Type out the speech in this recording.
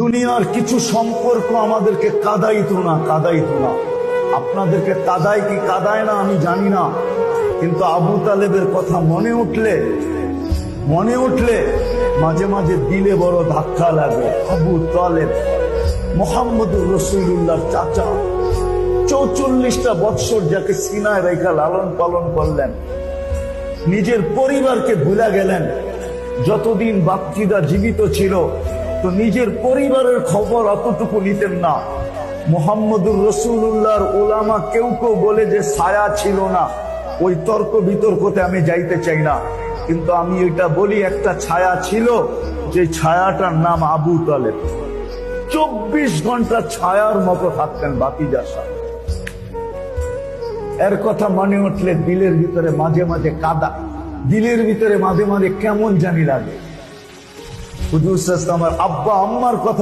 দুনিয়ার কিছু সম্পর্ক আমাদেরকে কাদাইতো না। আপনাদেরকে কাদায় কি কাদায় না আমি জানি না, কিন্তু আবু তালেবের কথা মনে উঠলে মাঝে মাঝে দিলে বড় ধাক্কা লাগে। আবু তালেব মুহাম্মদুর রাসূলুল্লাহর চাচা, 44টা বৎসর যাকে সিনায় রেখা লালন পালন করলেন, নিজের পরিবারকে ভুলে গেলেন। যতদিন বাপ্তিদা জীবিত ছিল তো নিজের পরিবারের খবর অতটুকু নিতেন না। মুহাম্মদুর রাসূলুল্লাহর উলামা কেউ বলে যে ছায়া ছিল না, ওই তর্ক বিতর্কতে আমি যাইতে চাই না, কিন্তু আমি এটা বলি একটা ছায়া ছিল, যে ছায়াটার নাম আবু তালেব। 24 ঘন্টা ছায়ার মতো থাকতেন ভাতিজার সাথে। এর কথা মনে উঠলে দিলের ভিতরে মাঝে মাঝে কাদা, দিলের ভিতরে মাঝে মাঝে কেমন জানি লাগে। হুজুর সাল্লাল্লাহু আলাইহি ওয়াসাল্লাম আমার আব্বা আম্মার কথা